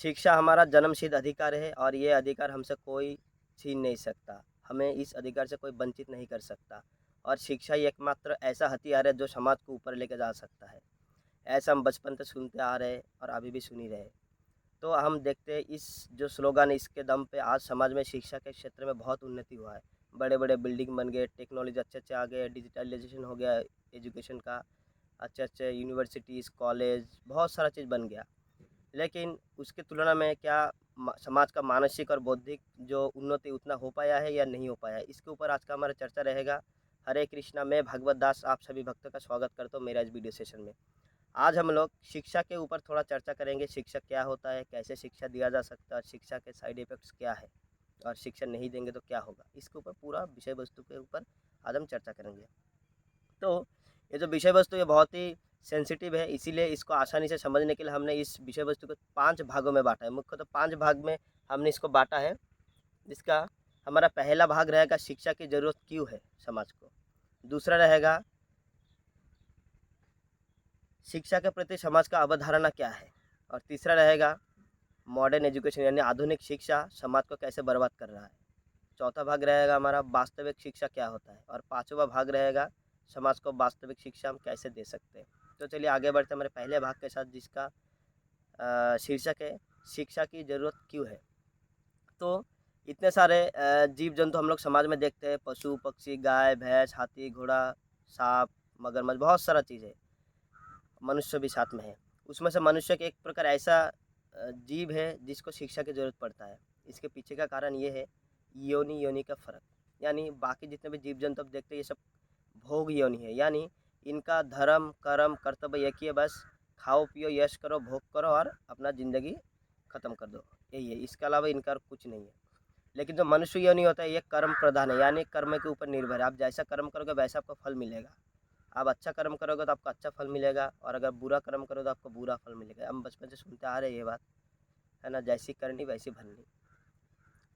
शिक्षा हमारा जन्मसिद्ध अधिकार है और ये अधिकार हमसे कोई छीन नहीं सकता। हमें इस अधिकार से कोई वंचित नहीं कर सकता और शिक्षा ही एकमात्र ऐसा हथियार है जो समाज को ऊपर लेके जा सकता है। ऐसा हम बचपन से सुनते आ रहे हैं और अभी भी सुन ही रहे हैं। तो हम देखते हैं इस जो स्लोगन है इसके दम पे आज समाज में शिक्षा के क्षेत्र में बहुत उन्नति हुआ है। बड़े-बड़े बिल्डिंग बन गए, टेक्नोलॉजी अच्छे-अच्छे आ गए, डिजिटलाइज़ेशन हो गया एजुकेशन का, अच्छे-अच्छे यूनिवर्सिटीज़, कॉलेज बहुत सारा चीज़ बन गया। लेकिन उसकी तुलना में क्या समाज का मानसिक और बौद्धिक जो उन्नति उतना हो पाया है या नहीं हो पाया है, इसके ऊपर आज का हमारा चर्चा रहेगा। हरे कृष्णा, मैं भगवत दास आप सभी भक्तों का स्वागत करता हूँ मेरा इस वीडियो सेशन में। आज हम लोग शिक्षा के ऊपर थोड़ा चर्चा करेंगे। शिक्षा क्या होता है, कैसे शिक्षा दिया जा सकता है, शिक्षा के साइड इफेक्ट्स क्या है और शिक्षा नहीं देंगे तो क्या होगा, इसके ऊपर पूरा विषय वस्तु के ऊपर आज हम चर्चा करेंगे। तो ये जो विषय वस्तु ये बहुत ही सेंसिटिव है, इसीलिए इसको आसानी से समझने के लिए हमने इस विषय वस्तु को 5 भागों में बाँटा है। मुख्यतः 5 भाग में हमने इसको बाँटा है, जिसका हमारा पहला भाग रहेगा शिक्षा की ज़रूरत क्यों है समाज को। दूसरा रहेगा शिक्षा के प्रति समाज का अवधारणा क्या है और तीसरा रहेगा मॉडर्न एजुकेशन यानी आधुनिक शिक्षा समाज को कैसे बर्बाद कर रहा है। चौथा भाग रहेगा हमारा वास्तविक शिक्षा क्या होता है और पाँचवा भाग रहेगा समाज को वास्तविक शिक्षा हम कैसे दे सकते हैं। तो चलिए आगे बढ़ते हैं हमारे पहले भाग के साथ जिसका शीर्षक है शिक्षा की ज़रूरत क्यों है। तो इतने सारे जीव जंतु हम लोग समाज में देखते हैं, पशु पक्षी, गाय भैंस, हाथी घोड़ा, सांप, मगरमच्छ, बहुत सारा चीज़ है। मनुष्य भी साथ में है। उसमें से मनुष्य के एक प्रकार ऐसा जीव है जिसको शिक्षा की ज़रूरत पड़ता है। इसके पीछे का कारण ये है योनि का फ़र्क। यानी बाकी जितने भी जीव-जंतु आप देखते हैं ये सब भोग योनि है। यानी इनका धर्म, कर्म, कर्तव्य एक ही है बस खाओ, पियो, यश करो, भोग करो और अपना ज़िंदगी ख़त्म कर दो। यही है, इसके अलावा इनका और कुछ नहीं है। लेकिन जो मनुष्य योनि होता है ये कर्म प्रधान है यानी कर्म के ऊपर निर्भर है। आप जैसा कर्म करोगे वैसा आपको फल मिलेगा। आप अच्छा कर्म करोगे तो आपको अच्छा फल मिलेगा और अगर बुरा कर्म करोगे तो आपको बुरा फल मिलेगा। हम बचपन से सुनते आ रहे हैं ये बात, है ना? जैसी करनी वैसी भरनी।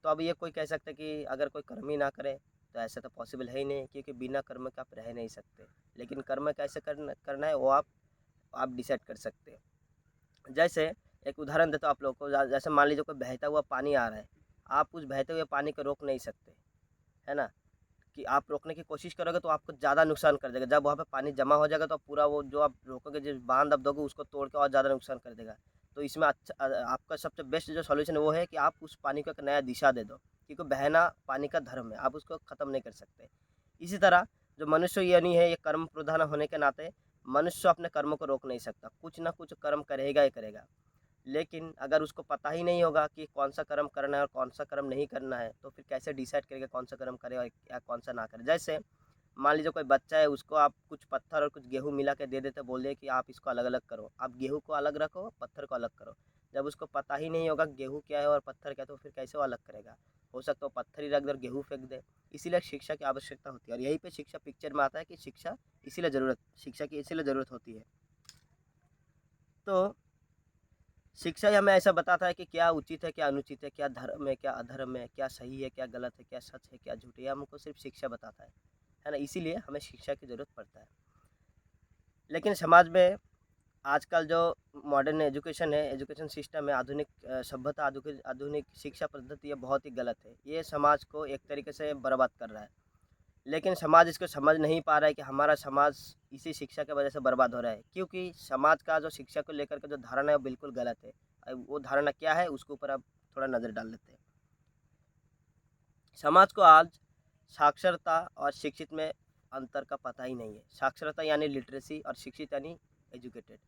तो अब ये कोई कह सकता है कि अगर कोई कर्म ही ना करे तो ऐसा तो पॉसिबल है ही नहीं क्योंकि बिना कर्म के आप रह नहीं सकते। लेकिन कर्म कैसे करना करना है वो आप डिसाइड कर सकते हैं। जैसे एक उदाहरण देता हूँ आप लोगों को जैसे मान लीजिए कोई बहता हुआ पानी आ रहा है, आप उस बहते हुए पानी को रोक नहीं सकते, है ना? कि आप रोकने की कोशिश करोगे तो आपको ज़्यादा नुकसान कर देगा। जब वहाँ पे पानी जमा हो जाएगा तो पूरा वो जो आप रोकोगे जिस बाँध आप दोगे उसको तोड़ के और ज़्यादा नुकसान कर देगा। तो इसमें आपका सबसे बेस्ट जो सॉल्यूशन है वो है कि आप उस पानी को एक नया दिशा दे दो, क्योंकि बहना पानी का धर्म है, आप उसको ख़त्म नहीं कर सकते। इसी तरह जो मनुष्य यानी है ये कर्म प्रधान होने के नाते मनुष्य अपने कर्मों को रोक नहीं सकता, कुछ ना कुछ कर्म करेगा ही करेगा। लेकिन अगर उसको पता ही नहीं होगा कि कौन-सा कर्म करना है और कौन-सा कर्म नहीं करना है, तो फिर कैसे डिसाइड करेगा कौन-सा कर्म करे और या कौन-सा ना करे? जैसे मान लीजिए कोई बच्चा है, उसको आप कुछ पत्थर और कुछ गेहूँ मिला के दे देते, बोले कि आप इसको अलग-अलग करो। आप गेहूँ को अलग रखो, पत्थर को अलग करो। जब उसको पता ही नहीं होगा गेहूँ क्या है और पत्थर क्या है, तो फिर कैसे वो अलग करेगा? हो सकता है वो पत्थर ही रख दे और गेहूँ फेंक दे। इसीलिए शिक्षा की आवश्यकता होती है और यहीं पे शिक्षा पिक्चर में आता है कि शिक्षा की इसीलिए ज़रूरत होती है। तो शिक्षा ही हमें ऐसा बताता है कि क्या उचित है, क्या अनुचित है, क्या धर्म है, क्या अधर्म है, क्या सही है, क्या गलत है, क्या सच है, क्या झूठ है, ये हमको सिर्फ़ शिक्षा बताता है ना? इसीलिए हमें शिक्षा की ज़रूरत पड़ता है। लेकिन समाज में आजकल जो मॉडर्न एजुकेशन है, एजुकेशन सिस्टम है, आधुनिक सभ्यता, आधुनिक आधुनिक शिक्षा पद्धति ये बहुत ही गलत है। ये समाज को एक तरीके से बर्बाद कर रहा है। लेकिन समाज इसको समझ नहीं पा रहा है कि हमारा समाज इसी शिक्षा की वजह से बर्बाद हो रहा है क्योंकि समाज का जो शिक्षा को लेकर के जो धारणा है वो बिल्कुल गलत है। वो धारणा क्या है उसके ऊपर अब थोड़ा नज़र डाल लेते हैं। समाज को आज साक्षरता और शिक्षित में अंतर का पता ही नहीं है। साक्षरता यानी लिटरेसी और शिक्षित यानी एजुकेटेड।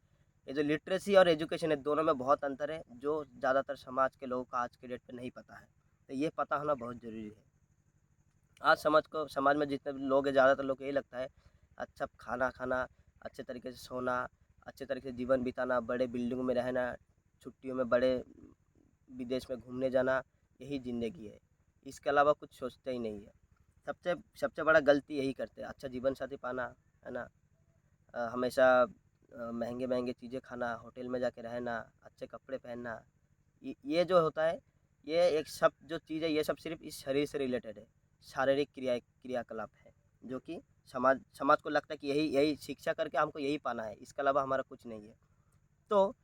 ये जो लिटरेसी और एजुकेशन है दोनों में बहुत अंतर है जो ज़्यादातर समाज के लोगों को आज के डेट पे नहीं पता है। तो ये पता होना बहुत ज़रूरी है। आज समाज में जितने भी लोग हैं ज़्यादातर लोग को यही लगता है अच्छा खाना खाना, अच्छे तरीके से सोना, अच्छे तरीके से जीवन बिताना, बड़े बिल्डिंगों में रहना, छुट्टियों में बड़े विदेश में घूमने जाना, यही ज़िंदगी है। इसके अलावा कुछ सोचते ही नहीं है। सबसे सबसे बड़ा गलती यही करते हैं, अच्छा जीवन साथी पाना, है ना? हमेशा महँगे-महँगे चीज़ें खाना, होटल में जाके रहना, अच्छे कपड़े पहनना, ये जो होता है, ये एक सब जो चीज़ है, ये सब सिर्फ़ इस शरीर से रिलेटेड है। शारीरिक क्रियाकलाप है, जो कि समाज समाज को लगता है कि यही यही शिक्षा करके हमको यही पाना है, इसके अलावा हमारा कुछ नहीं है। तो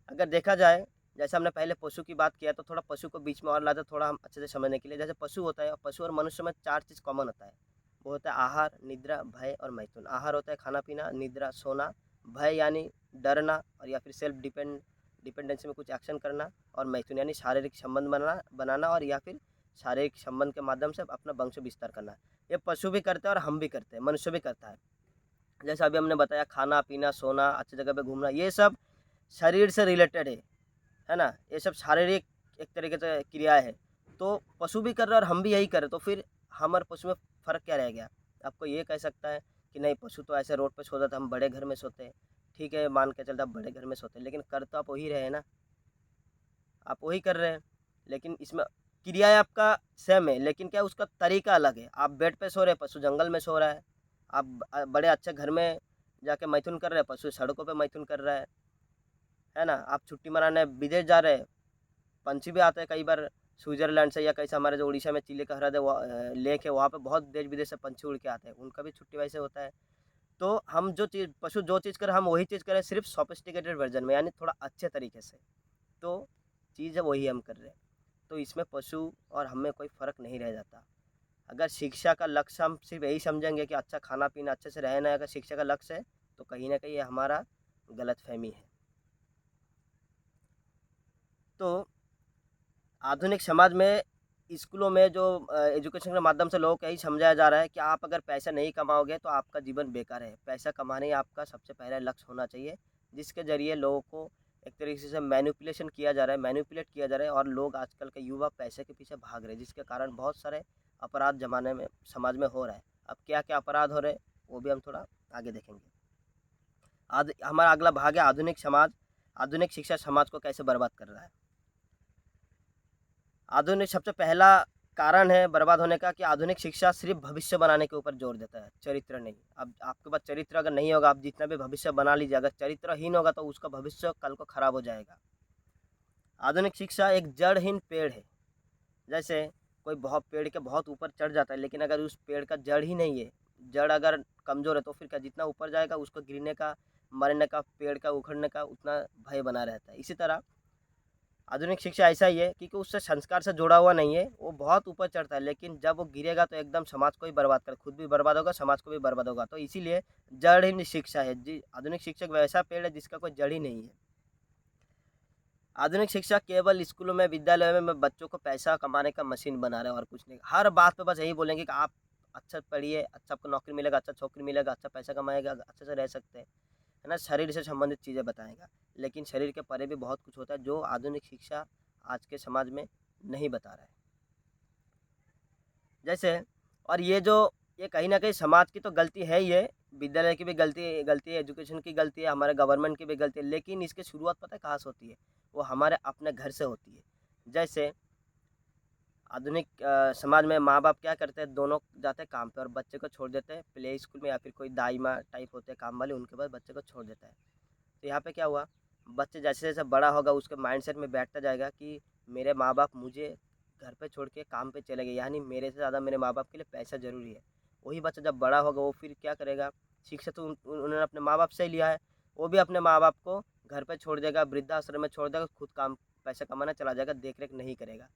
अगर देखा जाए, जैसे हमने पहले पशु की बात किया तो थोड़ा पशु को बीच में और लाते थोड़ा हम अच्छे से समझने के लिए। जैसे पशु होता है, पशु और मनुष्य में 4 चीज़ कॉमन होता है। वो होता है आहार, निद्रा, भय और मैथुन। आहार होता है खाना-पीना, निद्रा सोना, भय यानी डरना और या फिर सेल्फ डिपेंडेंसी में कुछ एक्शन करना और मैथुन यानी शारीरिक संबंध बनाना और या फिर शारीरिक संबंध के माध्यम से अपना वंश विस्तार करना। ये पशु भी करते हैं और हम भी करते हैं, मनुष्य भी करता है। जैसे अभी हमने बताया खाना-पीना, सोना, अच्छी जगह पे घूमना, ये सब शरीर से रिलेटेड है ना? ये सब शारीरिक एक तरीके से क्रियाएँ है। तो पशु भी कर रहा है और हम भी यही कर रहे हैं, तो फिर हम और पशु में फ़र्क क्या रह गया? आपको ये कह सकता है कि नहीं पशु तो ऐसे रोड पे सोता था, हम बड़े घर में सोते हैं। ठीक है, मान के चलते आप बड़े घर में सोते हैं, लेकिन कर तो आप वही रहे हैं ना, आप वही कर रहे हैं। लेकिन इसमें क्रियाएँ आपका सेम है, लेकिन क्या है उसका तरीका अलग है। आप बेड पे सो रहे हैं, पशु जंगल में सो रहा है। आप बड़े अच्छे घर में जाके मैथुन कर रहे हैं, पशु सड़कों पे मैथुन कर रहा है ना? आप छुट्टी मनाने विदेश जा रहे हैं, पंछी भी आते हैं कई बार स्विट्ज़रलैंड से या कैसे हमारे जो उड़ीसा में चिल्ली का हृदय है लेक है वहाँ पे बहुत देश-विदेश से पंछी उड़ के आते हैं, उनका भी छुट्टी वैसे होता है। तो हम जो चीज़ पशु जो चीज़ करें हम वही चीज़ करें सिर्फ़ सोफिस्टिकेटेड वर्ज़न में यानी थोड़ा अच्छे तरीके से। तो चीज़ है वही हम कर रहे हैं। तो इसमें पशु और हम में कोई फ़र्क नहीं रह जाता। अगर शिक्षा का लक्ष्य हम सिर्फ़ यही समझेंगे कि अच्छा खाना-पीना अच्छे से रहना है अगर शिक्षा का लक्ष्य है, तो कहीं न कहीं ये हमारा गलतफ़हमी है। तो आधुनिक समाज में स्कूलों में जो एजुकेशन के माध्यम से लोगों को यही समझाया जा रहा है कि आप अगर पैसा नहीं कमाओगे तो आपका जीवन बेकार है। पैसा कमाना ही आपका सबसे पहला लक्ष्य होना चाहिए, जिसके ज़रिए लोगों को एक तरीके से मैनिपुलेशन किया जा रहा है, मैनिपुलेट किया जा रहा है और लोग आजकल के युवा पैसे के पीछे भाग रहे हैं, जिसके कारण बहुत सारे अपराध ज़माने में समाज में हो रहा है। अब क्या-क्या अपराध हो रहे हैं, वो भी हम थोड़ा आगे देखेंगे। हमारा अगला भाग है आधुनिक समाज, आधुनिक शिक्षा समाज को कैसे बर्बाद कर रहा है। आधुनिक सबसे पहला कारण है बर्बाद होने का कि आधुनिक शिक्षा सिर्फ़ भविष्य बनाने के ऊपर जोर देता है, चरित्र नहीं। अब आपके पास चरित्र अगर नहीं होगा, आप जितना भी भविष्य बना लीजिए, अगर चरित्रहीन होगा तो उसका भविष्य कल को खराब हो जाएगा। आधुनिक शिक्षा एक जड़हीन पेड़ है। जैसे कोई बहुत पेड़ के बहुत ऊपर चढ़ जाता है, लेकिन अगर उस पेड़ का जड़ ही नहीं है, जड़ अगर कमज़ोर है तो फिर क्या जितना ऊपर जाएगा उसको गिरने का, मरने का, पेड़ का उखड़ने का उतना भय बना रहता है। इसी तरह आधुनिक शिक्षा ऐसा ही है क्योंकि उससे संस्कार से जुड़ा हुआ नहीं है, वो बहुत ऊपर चढ़ता है लेकिन जब वो गिरेगा तो एकदम समाज को ही बर्बाद कर खुद भी बर्बाद होगा, समाज को भी बर्बाद होगा। तो इसीलिए जड़हीन शिक्षा है जी आधुनिक शिक्षा एक वैसा पेड़ है जिसका कोई जड़ ही नहीं है। आधुनिक शिक्षा केवल स्कूलों में, विद्यालयों में बच्चों को पैसा कमाने का मशीन बना रहे हैं और कुछ नहीं। हर बात पे बस यही बोलेंगे कि आप अच्छा पढ़िए, अच्छा आपको नौकरी मिलेगा, अच्छा छोकरी मिलेगा, अच्छा पैसा कमाएगा, अच्छे से रह सकते हैं। है ना? शरीर से संबंधित चीज़ें बताएगा। लेकिन शरीर के परे भी बहुत कुछ होता है जो आधुनिक शिक्षा आज के समाज में नहीं बता रहा है। जैसे और ये कहीं न कहीं समाज की तो गलती है ही है, विद्यालय की भी गलती गलती है, एजुकेशन की गलती है, हमारे गवर्नमेंट की भी गलती है, लेकिन इसकी शुरुआत पता है कहाँ से होती है? वो हमारे अपने घर से होती है। जैसे आधुनिक समाज में माँ-बाप क्या करते हैं, दोनों जाते हैं काम पे और बच्चे को छोड़ देते हैं प्ले स्कूल में या फिर कोई दाई-माँ टाइप होते हैं काम वाले, उनके पास बच्चे को छोड़ देता है। तो यहाँ पे क्या हुआ, बच्चे जैसे-जैसे बड़ा होगा उसके माइंडसेट में बैठता जाएगा कि मेरे माँ-बाप मुझे घर पे छोड़ के काम पे चले गए, यानी मेरे से ज़्यादा मेरे माँ-बाप के लिए पैसा ज़रूरी है। वही बच्चा जब बड़ा होगा वो फिर क्या करेगा, शिक्षा तो उन्होंने अपने माँ-बाप से ही लिया है, वो भी अपने माँ-बाप को घर पे छोड़ देगा, वृद्धाश्रम में छोड़ देगा, खुद काम पैसा कमाने चला जाएगा, देख-रेख नहीं करेगा।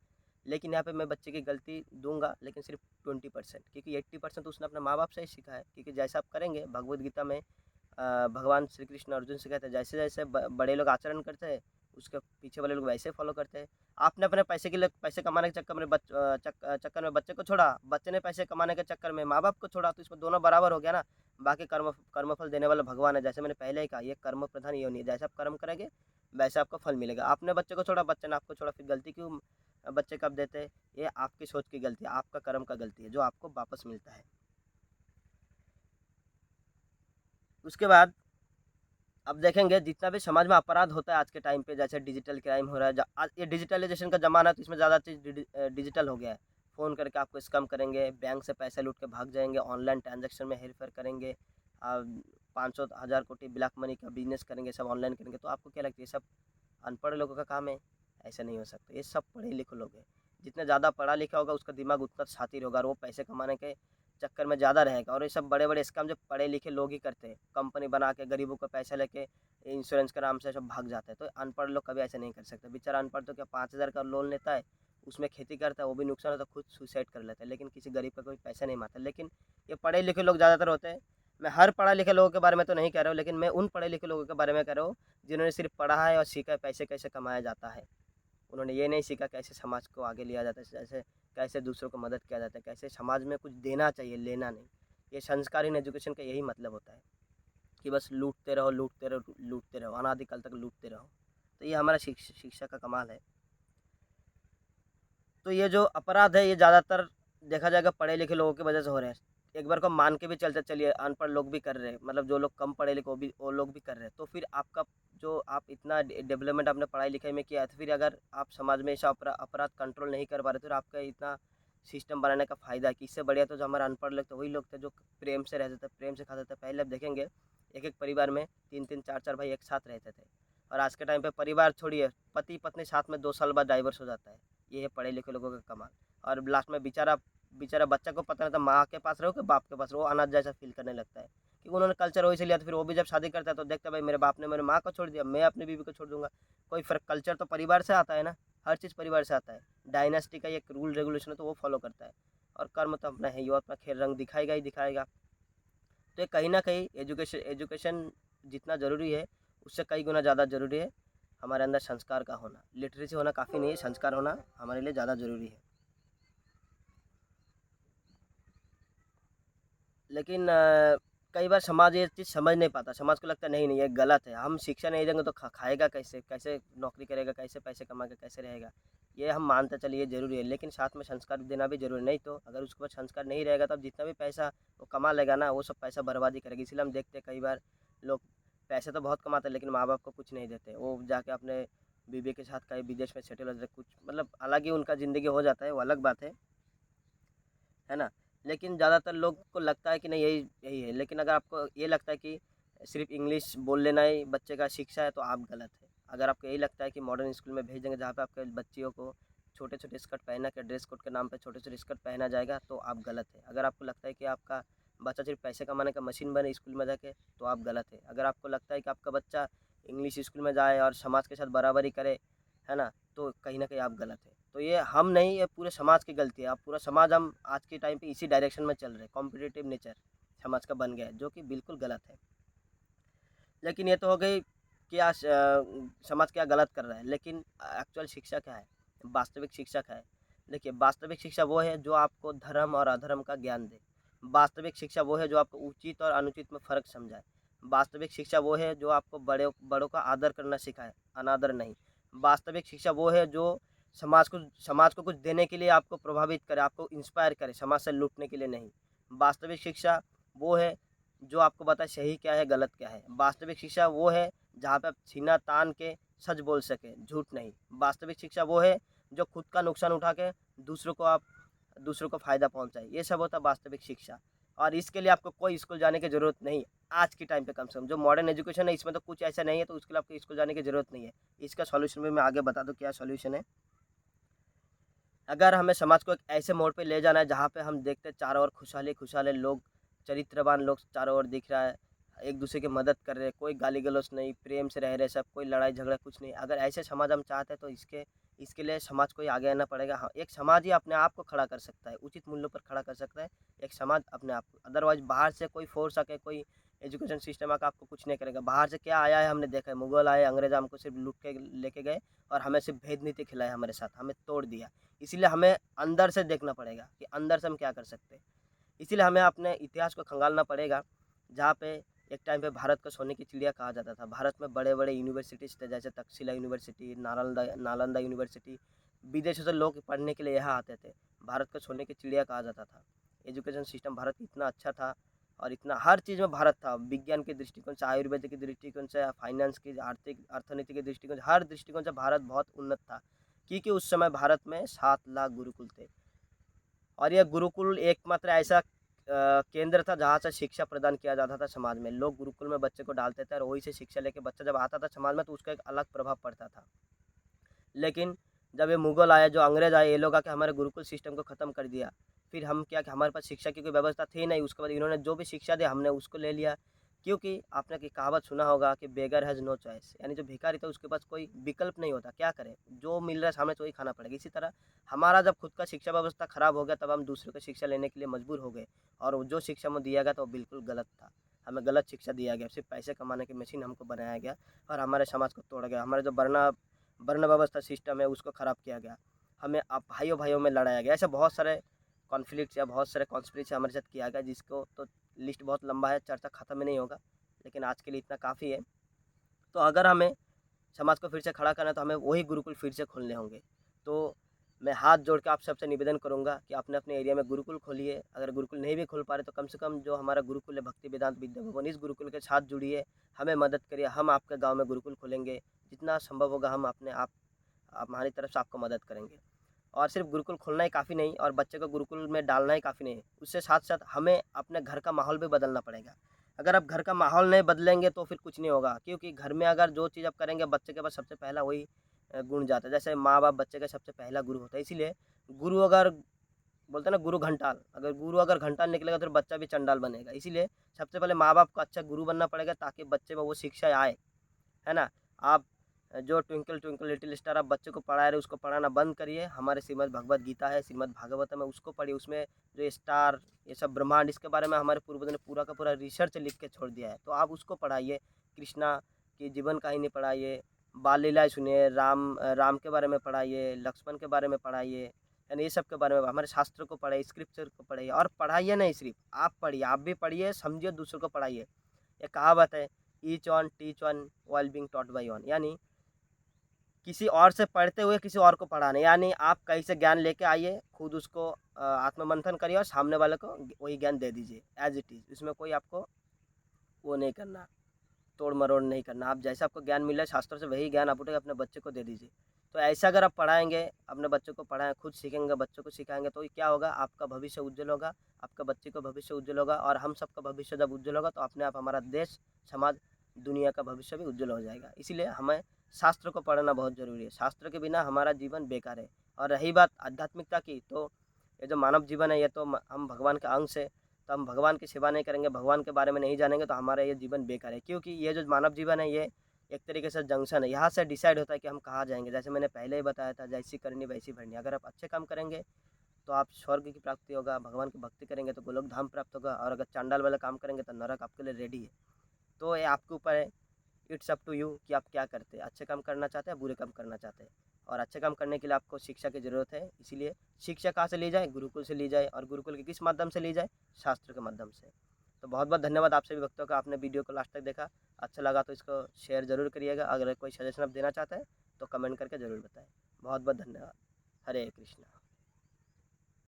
लेकिन यहाँ पे मैं बच्चे की गलती दूँगा लेकिन सिर्फ़ 20% क्योंकि 80% उसने अपने माँ-बाप से ही सीखा है क्योंकि जैसा आप करेंगे भगवद गीता में भगवान श्री कृष्ण अर्जुन से कहते हैं जैसे-जैसे बड़े लोग आचरण करते हैं, उसके पीछे वाले लोग वैसे फॉलो करते हैं। आपने अपने पैसे के लिए पैसे कमाने के चक्कर में चक्कर में बच्चे को छोड़ा, बच्चे ने पैसे कमाने के चक्कर में माँ-बाप को छोड़ा, तो इसमें दोनों बराबर हो गया ना। बाकी कर्मफल देने वाला भगवान है, जैसे मैंने पहले ही कहा ये कर्म प्रधान योनि है, जैसे आप कर्म करेंगे, वैसे आपको फल मिलेगा। आपने बच्चे को छोड़ा, बच्चे ने आपको छोड़ा, फिर गलती क्यों बच्चे कब देते हैं? ये आपकी सोच की गलती है, आपका कर्म का गलती है, जो आपको वापस मिलता है। उसके बाद अब देखेंगे जितना भी समाज में अपराध होता है आज के टाइम पे जैसे डिजिटल क्राइम हो रहा है आज ये डिजिटलाइजेशन का ज़माना है तो इसमें ज़्यादा चीज़ डिजिटल हो गया है। फ़ोन करके आपको स्कैम करेंगे, बैंक से पैसे लूट के भाग जाएँगे, ऑनलाइन ट्रांज़ैक्शन में हेर-फेर करेंगे। 500 हज़ार कोटि ब्लैक मनी का बिज़नेस करेंगे, सब ऑनलाइन करेंगे। तो आपको क्या लगता है ये सब अनपढ़ लोगों का काम है? ऐसा नहीं हो सकता, ये सब पढ़े-लिखे लोग हैं। जितना ज़्यादा पढ़ा-लिखा होगा उसका दिमाग उतना शातिर होगा और वो पैसे कमाने के चक्कर में ज़्यादा रहेगा और ये सब बड़े-बड़े स्कैम जो पढ़े-लिखे लोग ही करते हैं। कंपनी बना के गरीबों को पैसा लेके इंश्योरेंस के नाम से सब भाग जाते हैं। तो अनपढ़ लोग कभी ऐसे नहीं कर सकते। बेचारा अनपढ़ तो क्या 5,000 का लोन लेता है, उसमें खेती करता है, वो भी नुकसान होता है, खुद सुसाइड कर लेता है, लेकिन किसी गरीब का कोई पैसा नहीं मारता। लेकिन ये पढ़े लिखे लोग ज़्यादातर होते हैं। मैं हर पढ़ा लिखे लोगों के बारे में तो नहीं कह रहा हूँ, लेकिन मैं उन पढ़े लिखे लोगों के बारे में कह रहा हूँ जिन्होंने सिर्फ पढ़ा है और सीखा है पैसे कैसे कमाया जाता है। उन्होंने ये नहीं सीखा कैसे समाज को आगे लिया जाता है, कैसे कैसे दूसरों को मदद किया जाता है, कैसे समाज में कुछ देना चाहिए, लेना नहीं। ये संस्कारहीन एजुकेशन का यही मतलब होता है कि बस लूटते रहो, लूटते रहो, लूटते रहो, अनादिकाल तक लूटते रहो। तो ये हमारा शिक्षा का कमाल है। तो ये जो अपराध है ये ज़्यादातर देखा जाएगा पढ़े लिखे लोगों की वजह से हो रहे हैं। एक बार को मान के भी चलते चलिए अनपढ़ लोग भी कर रहे हैं, मतलब जो लोग कम पढ़े लिखे वो लोग भी कर रहे हैं। तो फिर आपका जो आप इतना डेवलपमेंट आपने पढ़ाई लिखाई में किया है, तो फिर अगर आप समाज में ऐसा अपराध कंट्रोल नहीं कर पा रहे, तो फिर आपका इतना सिस्टम बनाने का फ़ायदा है कि इससे बढ़िया तो जो हमारे अनपढ़ लोग थे वही लोग थे जो प्रेम से रहते थे, प्रेम से खाते थे। पहले आप देखेंगे एक एक परिवार में 3-3 4-4 भाई एक साथ रहते थे, और आज के टाइम पे परिवार छोड़िए, पति पत्नी साथ में 2 साल बाद डाइवर्स हो जाता है। ये है पढ़े लिखे लोगों का कमाल। और लास्ट में बेचारा बेचारा बच्चा को पता नहीं था माँ के पास रहो कि बाप के पास रहो, वो अनाथ जैसा फील करने लगता है क्योंकि उन्होंने कल्चर वही से लिया। तो फिर वो भी जब शादी करता है तो देखता है भाई मेरे बाप ने मेरे माँ को छोड़ दिया, मैं अपनी बीवी को छोड़ दूंगा। कोई फ़र्क, कल्चर तो परिवार से आता है ना, हर चीज़ परिवार से आता है। डायनेस्टी का एक रूल रेगुलेशन है तो वो फॉलो करता है, और कर्म तो अपना है, ये अपना खेल रंग दिखाएगा ही दिखाएगा। तो ये कहीं ना कहीं एजुकेशन जितना ज़रूरी है उससे कई गुना ज़्यादा ज़रूरी है हमारे अंदर संस्कार का होना। लिटरेसी होना काफ़ी नहीं है, संस्कार होना हमारे लिए ज़्यादा ज़रूरी है। लेकिन कई बार समाज ये चीज़ समझ नहीं पाता, समाज को लगता है नहीं नहीं ये गलत है, हम शिक्षा नहीं देंगे तो खाएगा कैसे, कैसे नौकरी करेगा, कैसे पैसे कमा के कैसे रहेगा। ये हम मानते चलिए ये ज़रूरी है, लेकिन साथ में संस्कार देना भी ज़रूरी नहीं। तो अगर उसके पास संस्कार नहीं रहेगा तो अब जितना भी पैसा वो कमा लेगा ना, वो सब पैसा बर्बादी करेगा। इसलिए हम देखते हैं कई बार लोग पैसे तो बहुत कमाते हैं लेकिन माँ बाप को कुछ नहीं देते, वो जाके अपने बीवी के साथ कहीं विदेश में सेटल हो जाते, कुछ मतलब अलग ही उनका ज़िंदगी हो जाता है, वो अलग बात है ना? लेकिन ज़्यादातर लोग को लगता है कि नहीं यही यही है, लेकिन अगर आपको ये लगता है कि सिर्फ़ इंग्लिश बोल लेना ही बच्चे का शिक्षा है तो आप गलत है। अगर आपको यही लगता है कि मॉडर्न स्कूल में भेज देंगे जहाँ पे आपके बच्चियों को छोटे-छोटे स्कर्ट पहना के ड्रेस कोड के नाम पे छोटे-छोटे स्कर्ट पहना जाएगा तो आप गलत है। अगर आपको लगता है कि आपका बच्चा सिर्फ़ पैसे कमाने का मशीन बने स्कूल में जाके तो आप गलत है। अगर आपको लगता है कि आपका बच्चा इंग्लिश स्कूल में जाए और समाज के साथ बराबरी करे, है ना? तो कहीं न कहीं आप गलत है। तो ये हम नहीं, ये पूरे समाज की गलती है। अब पूरा समाज हम आज के टाइम पे इसी डायरेक्शन में चल रहे हैं, कॉम्पिटिटिव नेचर समाज का बन गया है, जो कि बिल्कुल गलत है। लेकिन ये तो हो गई कि आज समाज क्या गलत कर रहा है, लेकिन एक्चुअल शिक्षा क्या है? वास्तविक शिक्षा क्या है? देखिए, वास्तविक शिक्षा वो है जो आपको धर्म और अधर्म का ज्ञान दे। वास्तविक शिक्षा वो है जो आपको उचित और अनुचित में फ़र्क समझाए। वास्तविक शिक्षा वो है जो आपको बड़े बड़ों का आदर करना सिखाए, अनादर नहीं। वास्तविक शिक्षा वो है जो समाज को कुछ देने के लिए आपको प्रभावित करे, आपको इंस्पायर करे, समाज से लूटने के लिए नहीं। वास्तविक शिक्षा वो है जो आपको बताए सही क्या है, गलत क्या है। वास्तविक शिक्षा वो है जहाँ पे आप सीना तान के सच बोल सकें, झूठ नहीं। वास्तविक शिक्षा वो है जो खुद का नुकसान उठा के दूसरों को आप दूसरों को फ़ायदा पहुँचाए। ये सब होता है वास्तविक शिक्षा, और इसके लिए आपको कोई स्कूल जाने की ज़रूरत नहीं। आज के टाइम पे कम से कम जो मॉडर्न एजुकेशन है इसमें तो कुछ ऐसा नहीं है, तो उसके लिए आपको स्कूल जाने की ज़रूरत नहीं है। इसका सॉल्यूशन भी मैं आगे बता दूँ क्या सॉल्यूशन है। अगर हमें समाज को एक ऐसे मोड़ पे ले जाना है जहाँ पे हम देखते हैं चारों ओर खुशहाली लोग, चरित्रवान लोग चारों ओर दिख रहा है, एक दूसरे की मदद कर रहे हैं, कोई गाली गलौज नहीं, प्रेम से रह रहे सब, कोई लड़ाई झगड़ा कुछ नहीं। अगर ऐसे समाज हम चाहते हैं तो इसके लिए समाज को ही आगे आना पड़ेगा। हाँ, एक समाज ही अपने आप को खड़ा कर सकता है, उचित मूल्यों पर खड़ा कर सकता है एक समाज अपने आप को। अदरवाइज़ बाहर से कोई फ़ोर्स आके, कोई एजुकेशन सिस्टम आके आपको कुछ नहीं करेगा। बाहर से क्या आया है हमने देखा है, मुग़ल आए, अंग्रेज़ हमको सिर्फ़ लूट के लेके गए और हमें सिर्फ़ भेद नीति खिलाई हमारे साथ, हमें तोड़ दिया। इसीलिए हमें अंदर से देखना पड़ेगा कि अंदर से हम क्या कर सकते हैं। इसीलिए हमें अपने इतिहास को खंगालना पड़ेगा, जहाँ पे एक टाइम पे भारत को सोने की चिड़िया कहा जाता था। भारत में बड़े-बड़े यूनिवर्सिटीज़ थे जैसे तक्षशिला यूनिवर्सिटी, नालंदा यूनिवर्सिटी। विदेशों से लोग पढ़ने के लिए यहाँ आते थे। भारत को सोने की चिड़िया कहा जाता था। एजुकेशन सिस्टम भारत का इतना अच्छा था और इतना हर चीज़ में भारत था। विज्ञान के दृष्टिकोण से, आयुर्वेद के दृष्टिकोण से, फाइनेंस की, आर्थिक अर्थनीति के दृष्टिकोण से, हर दृष्टिकोण से भारत बहुत उन्नत था। क्योंकि उस समय भारत में 7 लाख गुरुकुल थे, और यह गुरुकुल एकमात्र ऐसा केंद्र था जहाँ से शिक्षा प्रदान किया जाता था समाज में। लोग गुरुकुल में बच्चे को डालते थे और वहीं से शिक्षा लेके बच्चा जब आता था समाज में तो उसका एक अलग प्रभाव पड़ता था। लेकिन जब ये मुग़ल आए, जो अंग्रेज़ आए, ये लोग आके हमारे गुरुकुल सिस्टम को ख़त्म कर दिया। फिर हम क्या कि हमारे पास शिक्षा की कोई व्यवस्था थी नहीं। उसके बाद इन्होंने जो भी शिक्षा दी हमने उसको ले लिया। क्योंकि आपने की कहावत सुना होगा कि बेगर हैज़ नो चॉइस, यानी जो भिखारी था उसके पास कोई विकल्प नहीं होता, क्या करे? जो मिल रहा है सामने से वही खाना पड़ेगा। इसी तरह हमारा जब खुद का शिक्षा व्यवस्था खराब हो गया तब हम दूसरों की शिक्षा लेने के लिए मजबूर हो गए और वो जो शिक्षा हमें दिया गया था वो बिल्कुल गलत था। हमें गलत शिक्षा दिया गया, सिर्फ़ पैसे कमाने की मशीन हमको बनाया गया और हमारे समाज को तोड़ा गया। हमारा जो वर्ण व्यवस्था सिस्टम है उसको ख़राब किया गया। हमें भाइयों-भाइयों में लड़ाया गया। ऐसे बहुत सारे कॉन्फ्लिक्ट्स या बहुत सारे कॉन्स्पिरेसी हमारे साथ किया गया जिसको तो लिस्ट बहुत लंबा है, चर्चा ख़त्म ही नहीं होगा। लेकिन आज के लिए इतना काफ़ी है। तो अगर हमें समाज को फिर से खड़ा करना है तो हमें वही गुरुकुल फिर से खोलने होंगे। तो मैं हाथ जोड़ के आप सबसे निवेदन करूँगा कि अपने-अपने एरिया में गुरुकुल खोलिए। अगर गुरुकुल नहीं भी खोल पा रहे तो कम से कम जो हमारा गुरुकुल है भक्ति वेदांत विद्या भवन, इस गुरुकुल के साथ जुड़िए, हमें मदद करिए। हम आपके गाँव में गुरुकुल खोलेंगे। जितना संभव होगा हम अपने आप हमारी तरफ से आपको मदद करेंगे। और सिर्फ़ गुरुकुल खोलना ही काफ़ी नहीं और बच्चे को गुरुकुल में डालना ही काफ़ी नहीं। उससे साथ-साथ हमें अपने घर का माहौल भी बदलना पड़ेगा। अगर आप घर का माहौल नहीं बदलेंगे तो फिर कुछ नहीं होगा, क्योंकि घर में अगर जो चीज़ आप करेंगे बच्चे के पास सबसे पहला वही गुण जाता है। जैसे माँ-बाप बच्चे का सबसे पहला गुरु होता है, इसीलिए गुरु अगर बोलते हैं ना गुरु घंटाल, अगर गुरु अगर घंटाल निकलेगा तो बच्चा भी चंडाल बनेगा। इसीलिए सबसे पहले माँ-बाप को अच्छा गुरु बनना पड़ेगा ताकि बच्चे में वो शिक्षा आए। है ना? आप जो ट्विंकल ट्विंकल लिटिल स्टार आप बच्चे को पढ़ा रहे हो उसको पढ़ाना बंद करिए। हमारे श्रीमद् भगवत गीता है, श्रीमद् भागवतम है उसको पढ़िए। उसमें जो स्टार ये सब ब्रह्मांड इसके बारे में हमारे पूर्वजों ने पूरा का पूरा रिसर्च लिख के छोड़ दिया है। तो आप उसको पढ़ाइए। कृष्णा की जीवन कहानी पढ़ाइए, बाल लीलाएँ सुनिए, राम के बारे में पढ़ाइए, लक्ष्मण के बारे में पढ़ाइए। यानी ये सब के बारे में हमारे शास्त्र को पढ़ाइए, स्क्रिप्चर को पढ़ाइए और पढ़ाइए नहीं सिर्फ़, आप पढ़िए, आप भी पढ़िए, समझिए, दूसरों को पढ़ाइए। एक कहावत है, each one teach one while being taught by one, यानी किसी और से पढ़ते हुए किसी और को पढ़ाना। यानी आप कहीं से ज्ञान लेके आइए, खुद उसको आत्ममंथन करिए और सामने वाले को वही ज्ञान दे दीजिए एज़ इट इज़। इसमें कोई आपको वो नहीं करना, तोड़-मरोड़ नहीं करना। आप जैसा आपको ज्ञान मिला है शास्त्रों से वही ज्ञान आप उठा के अपने बच्चे को दे दीजिए। तो ऐसा अगर आप पढ़ाएँगे, अपने बच्चों को पढ़ाएँ, खुद सीखेंगे, बच्चों को सिखाएँगे तो ये क्या होगा, आपका भविष्य उज्ज्वल होगा, आपका बच्चे का भविष्य उज्ज्वल होगा और हम सबका भविष्य जब उज्ज्वल होगा तो अपने आप हमारा देश, समाज, दुनिया का भविष्य भी उज्ज्वल हो जाएगा। इसीलिए हमें शास्त्र को पढ़ना बहुत ज़रूरी है। शास्त्र के बिना हमारा जीवन बेकार है। और रही बात आध्यात्मिकता की, तो ये जो मानव जीवन है ये तो हम भगवान का अंश है। तो हम भगवान की सेवा नहीं करेंगे, भगवान के बारे में नहीं जानेंगे तो हमारा ये जीवन बेकार है। क्योंकि ये जो मानव जीवन है ये एक तरीके से जंक्शन है, यहाँ से डिसाइड होता है कि हम कहाँ जाएँगे। जैसे मैंने पहले ही बताया था, जैसी करनी वैसी भरनी। अगर आप अच्छे काम करेंगे तो आप स्वर्ग की प्राप्ति होगा, भगवान की भक्ति करेंगे तो गोलोक धाम प्राप्त होगा और अगर चांडाल वाला काम करेंगे तो नरक आपके लिए रेडी है। तो ये आपके ऊपर है, इट्स अप टू यू कि आप क्या करते हैं, अच्छे काम करना चाहते हैं, बुरे काम करना चाहते हैं। और अच्छे काम करने के लिए आपको शिक्षा की ज़रूरत है, इसीलिए शिक्षा कहाँ से ली जाए, गुरुकुल से ली जाए और गुरुकुल के किस माध्यम से ली जाए, शास्त्र के माध्यम से। तो बहुत बहुत धन्यवाद आप सभी भक्तों का, आपने वीडियो को लास्ट तक देखा। अच्छा लगा तो इसको शेयर ज़रूर करिएगा। अगर कोई सजेशन आप देना चाहते हैं तो कमेंट करके ज़रूर बताएं। बहुत बहुत धन्यवाद। हरे कृष्णा।